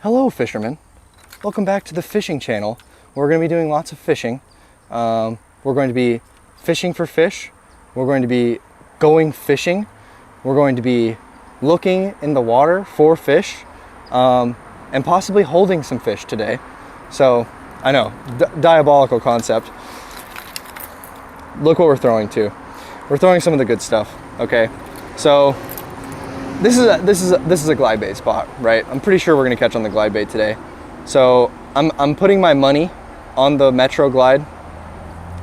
Hello fishermen, welcome back to the fishing channel. We're going to be doing lots of fishing. We're going to be fishing for fish, we're going to be going fishing, we're going to be looking in the water for fish, and possibly holding some fish today. So I know, diabolical concept. Look what we're throwing too. We're throwing some of the good stuff, okay? So this is a glide bait spot, right? I'm pretty sure we're gonna catch on the glide bait today. So I'm putting my money on the Metro Glide.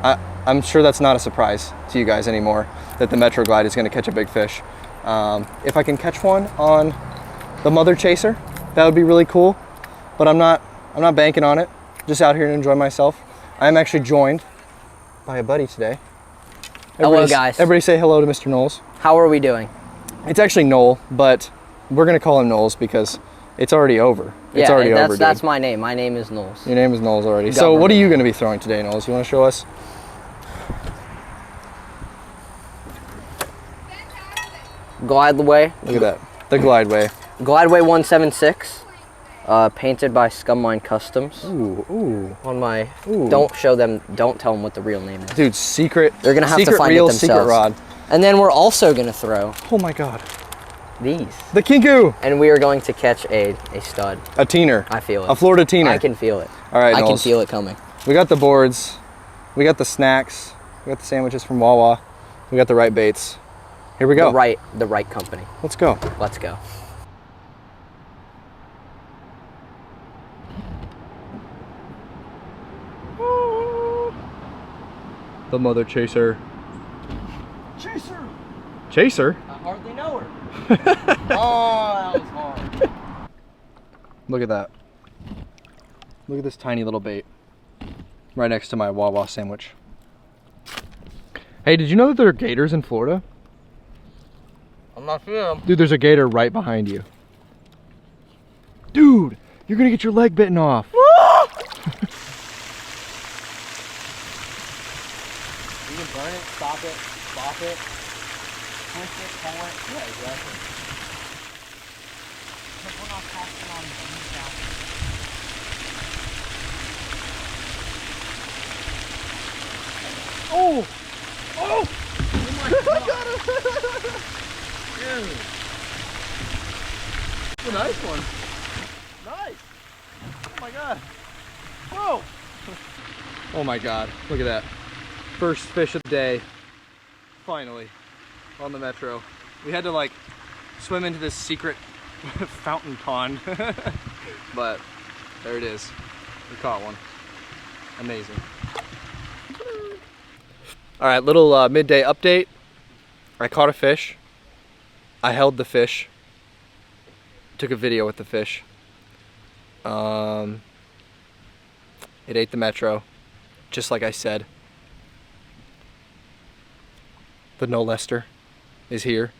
I'm sure that's not a surprise to you guys anymore that the Metro Glide is gonna catch a big fish. If I can catch one on the Mother Chaser, that would be really cool. But I'm not banking on it. Just out here to enjoy myself. I'm actually joined by a buddy today. Hello, guys. Everybody say hello to Mr. Knowles. How are we doing? It's actually Noel, but we're gonna call him Knowles because it's already over. It's already over, dude. That's my name. My name is Knowles. Your name is Knowles already. So what are you gonna be throwing today, Knowles? You wanna show us? Glideway. Look at that. The Glideway. Glideway 176. Painted by Scumline Customs. Ooh. On my. Ooh. Don't show them. Don't tell them what the real name is. Dude, secret. They're gonna have to find real it themselves. secret rod. And then we're also gonna throw. Oh my God. These. The Kinku. And we are going to catch a stud. A teener. I feel it. A Florida teener. I can feel it. All right, I Knowles. can feel it coming. We got the boards. We got the snacks. We got the sandwiches from Wawa. We got the right baits. Here we go. The right company. Let's go. Let's go. The Mother Chaser. Chaser? I hardly know her. Oh, that was hard. Look at that. Look at this tiny little bait. Right next to my Wawa sandwich. Hey, did you know that there are gators in Florida? I'm not sure. Dude, there's a gator right behind you. Dude, you're gonna get your leg bitten off. You can burn it, stop it, twist it, pull it. Yeah, exactly. But we're not casting on these now. Oh! Oh! Oh my God. Dude. It's a nice one. Nice. Oh my God. Whoa! Oh my God, look at that. First fish of the day. Finally, on the Metro. We had to like swim into this secret fountain pond. But there it is. We caught one. Amazing. All right, little midday update. I caught a fish. I held the fish. Took a video with the fish. It ate the Metro, just like I said. The No Lester is here.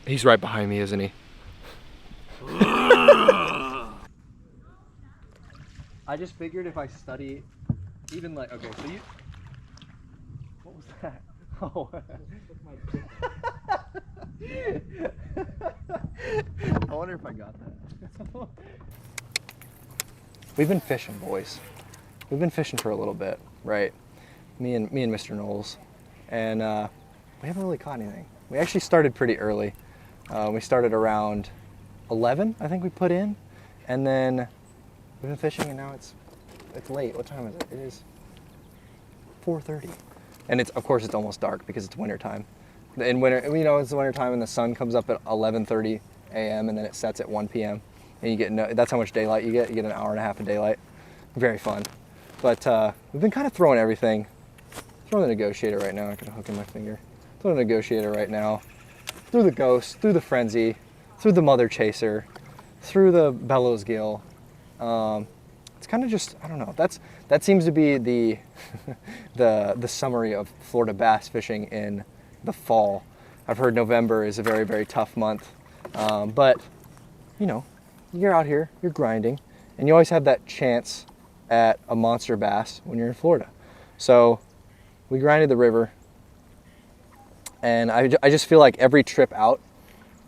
He's right behind me, isn't he? I just figured if I study, even like, okay, so you, what was that? Oh. I wonder if I got that. We've been fishing, boys. We've been fishing for a little bit, right? Me and Mr. Knowles, and we haven't really caught anything. We actually started pretty early. We started around 11, I think we put in, and then we've been fishing, and now it's late. What time is it? It is 4:30, and of course it's almost dark because it's winter time. In winter, you know, it's the winter time, and the sun comes up at 11:30 a.m. and then it sets at 1 p.m. and you get that's how much daylight you get. You get an hour and a half of daylight. Very fun. But we've been kind of throwing everything. Throwing the negotiator right now. I got a hook in my finger. Throwing the negotiator right now. Through the Ghost, through the Frenzy, through the Mother Chaser, through the Bellows Gill. It's kind of just, I don't know. That seems to be the the summary of Florida bass fishing in the fall. I've heard November is a very, very tough month, but you know, you're out here, you're grinding, and you always have that chance at a monster bass when you're in Florida. So we grinded the river, and I just feel like every trip out,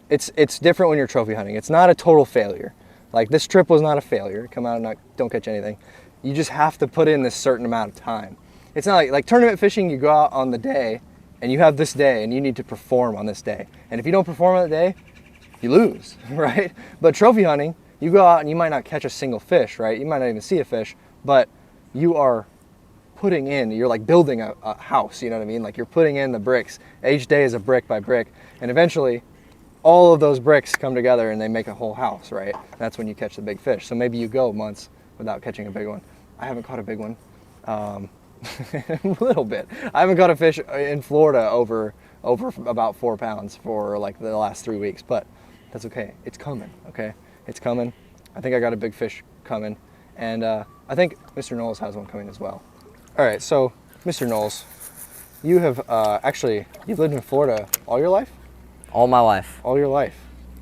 it's different when you're trophy hunting. It's not a total failure, Like, this trip was not a failure. Come out and don't catch anything. You just have to put in this certain amount of time. It's not like tournament fishing, you go out on the day and you have this day and you need to perform on this day. And if you don't perform on that day, you lose, right? But trophy hunting, you go out and you might not catch a single fish, right? You might not even see a fish, but you are putting in, you're like building a house, you know what I mean? Like, you're putting in the bricks. Each day is a brick by brick. And eventually, all of those bricks come together and they make a whole house, right? That's when you catch the big fish. So maybe you go months without catching a big one. I haven't caught a big one. A little bit. I haven't caught a fish in Florida over about 4 pounds for like the last 3 weeks, but that's okay. It's coming, okay? It's coming. I think I got a big fish coming, and I think Mr. Knowles has one coming as well. All right, so Mr. Knowles, you have you've lived in Florida all your life? All my life. All your life.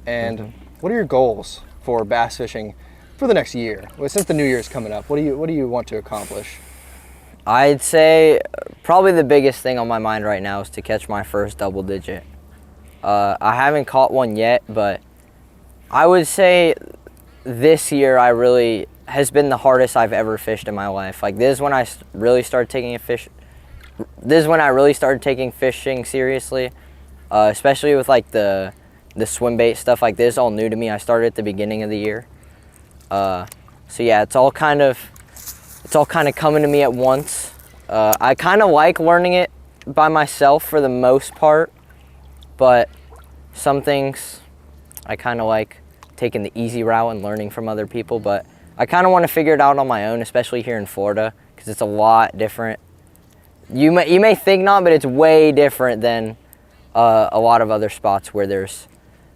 And what are your goals for bass fishing for the next year? Well, since the new year's coming up, what do you want to accomplish? I'd say probably the biggest thing on my mind right now is to catch my first double digit. I haven't caught one yet, but I would say this year has been the hardest I've ever fished in my life. Like, this is when I really started taking fishing seriously, especially with like the swim bait stuff. Like, this is all new to me. I started at the beginning of the year. So yeah, it's all kind of coming to me at once. I kind of like learning it by myself for the most part, but some things I kind of like taking the easy route and learning from other people, but I kind of want to figure it out on my own, especially here in Florida, because it's a lot different. You may think not, but it's way different than a lot of other spots where there's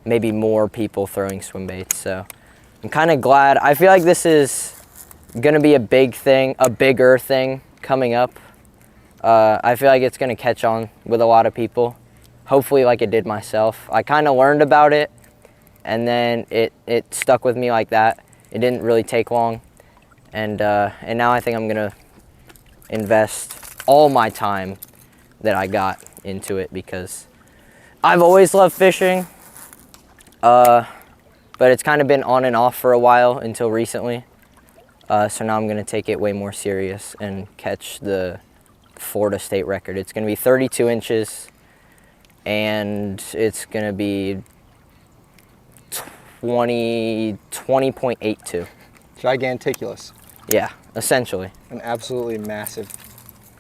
maybe more people throwing swim baits. So I'm kind of glad. I feel like this is gonna be a bigger thing coming up. I feel like it's gonna catch on with a lot of people, hopefully like it did myself. I kind of learned about it, and then it stuck with me like that. It didn't really take long, and now I think I'm gonna invest all my time that I got into it, because I've always loved fishing, but it's kind of been on and off for a while until recently. So now I'm gonna take it way more serious and catch the Florida state record. It's gonna be 32 inches, and it's gonna be 20.82. Giganticulous. Yeah, essentially. An absolutely massive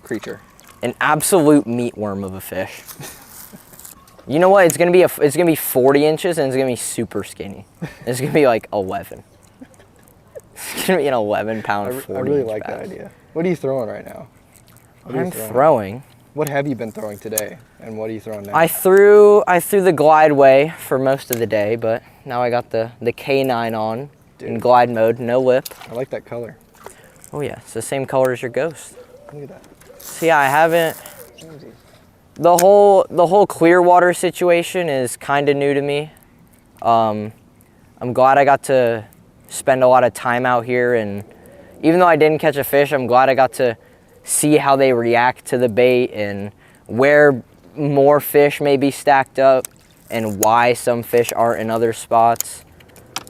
creature. An absolute meatworm of a fish. You know what? It's gonna be 40 inches, and it's gonna be super skinny. It's gonna be like 11. It's gonna be an 11-pound 40. I really like that idea. What are you throwing right now? I'm throwing. What have you been throwing today, and what are you throwing now? I threw the glide way for most of the day, but now I got the K9 on. Dude. In glide mode, no lip. I like that color. Oh yeah, it's the same color as your Ghost. Look at that. So yeah, I haven't. The whole Clearwater situation is kind of new to me. I'm glad I got to spend a lot of time out here, and even though I didn't catch a fish, I'm glad I got to see how they react to the bait and where more fish may be stacked up and why some fish aren't in other spots.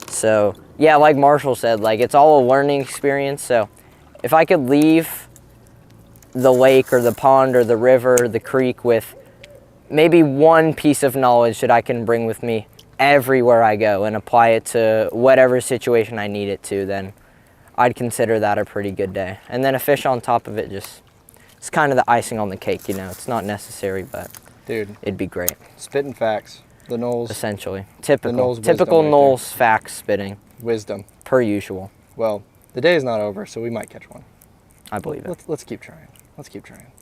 So yeah, like Marshall said, like, it's all a learning experience. So if I could leave the lake or the pond or the river or the creek with maybe one piece of knowledge that I can bring with me everywhere I go and apply it to whatever situation I need it to, then I'd consider that a pretty good day. And then a fish on top of it, it's kind of the icing on the cake, you know. It's not necessary, but dude, it'd be great. Spitting facts. The Knowles. Essentially. Typical right Knowles facts spitting. Wisdom. Per usual. Well, the day is not over, so we might catch one. I believe it. Let's keep trying. Let's keep trying.